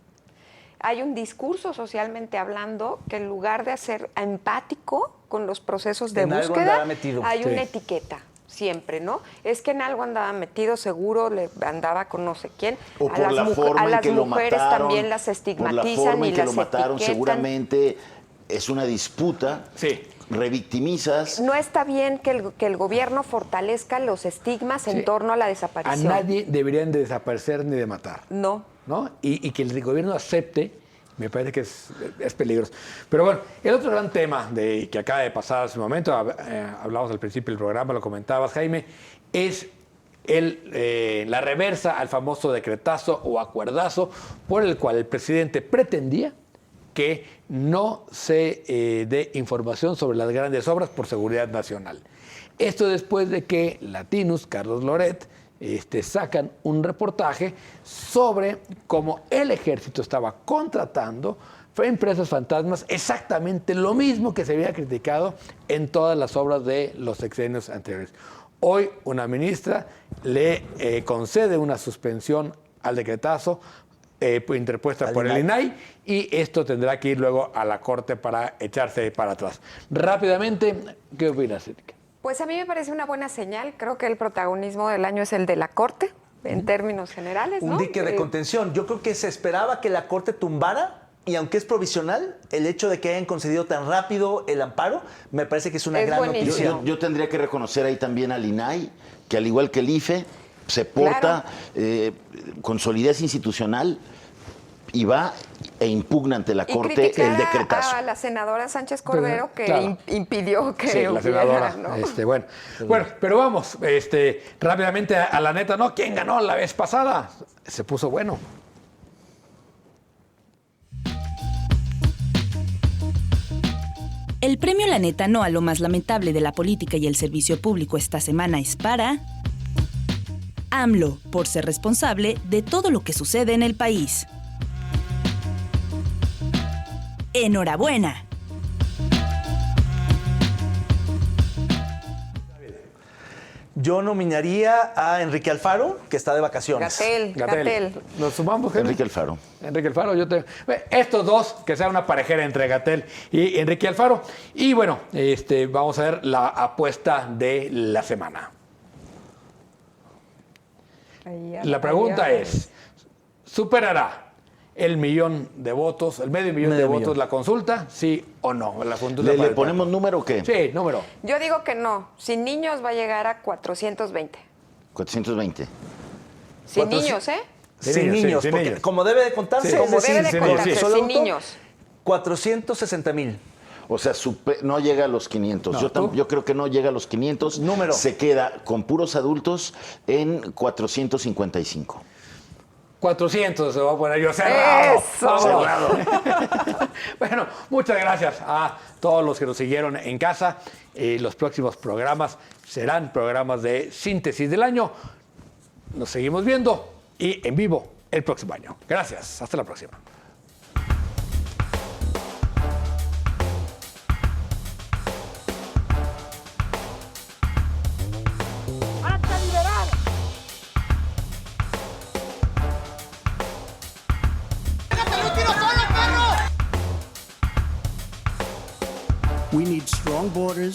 Hay un discurso socialmente hablando que en lugar de ser empático con los procesos de búsqueda, hay una etiqueta. Siempre, ¿no? Es que en algo andaba metido, seguro le andaba con no sé quién. O por la forma en que lo mataron, también las estigmatizan por la forma en y que las lo mataron, etiquetan. seguramente es una disputa. Sí. Revictimizas. No está bien que el gobierno fortalezca los estigmas en torno a la desaparición. A nadie deberían de desaparecer ni de matar. No. Y que el gobierno acepte, me parece que es peligroso. Pero bueno, el otro gran tema que acaba de pasar hace un momento, hablamos al principio del programa, lo comentabas, Jaime, es la reversa al famoso decretazo o acuerdazo por el cual el presidente pretendía que no se dé información sobre las grandes obras por seguridad nacional. Esto después de que Latinus, Carlos Loret, sacan un reportaje sobre cómo el ejército estaba contratando empresas fantasmas, exactamente lo mismo que se había criticado en todas las obras de los sexenios anteriores. Hoy una ministra le concede una suspensión al decretazo interpuesta por el INAI, y esto tendrá que ir luego a la Corte para echarse para atrás. Rápidamente, ¿qué opinas, Erika? Pues a mí me parece una buena señal. Creo que el protagonismo del año es el de la Corte, en términos generales, ¿no? Un dique de contención. Yo creo que se esperaba que la Corte tumbara, y aunque es provisional, el hecho de que hayan concedido tan rápido el amparo, me parece que es una gran noticia. Yo tendría que reconocer ahí también al INAI, que al igual que el IFE, se porta con solidez institucional y va e impugna ante la Corte el decretazo. A la senadora Sánchez Cordero, que impidió que sí, la senadora, ¿no? Bueno, pero vamos, rápidamente a la neta, ¿no? ¿Quién ganó la vez pasada? Se puso bueno. El premio La Neta No a lo más lamentable de la política y el servicio público esta semana es para AMLO, por ser responsable de todo lo que sucede en el país. ¡Enhorabuena! Yo nominaría a Enrique Alfaro, que está de vacaciones. Gatell. ¿Nos sumamos, Jaime? Enrique Alfaro. Enrique Alfaro, estos dos, que sea una parejera entre Gatell y Enrique Alfaro. Y bueno, vamos a ver la apuesta de la semana. La pregunta es, ¿superará el millón de votos, el medio millón de votos la consulta? ¿Sí o no? ¿Le ponemos número o qué? Sí, número. Yo digo que no. Sin niños va a llegar a 420. 420. Sin niños, ¿eh? Sin niños, porque niños. como debe de contarse, Sí, como debe de contarse, solo sin niños. 460,000. O sea, no llega a los 500. Yo creo que no llega a los 500. Número. Se queda con puros adultos en 455. 400 se va a poner yo cerrado. ¡Eso! Cerrado. Bueno, muchas gracias a todos los que nos siguieron en casa. Los próximos programas serán programas de síntesis del año. Nos seguimos viendo y en vivo el próximo año. Gracias. Hasta la próxima. We need strong borders,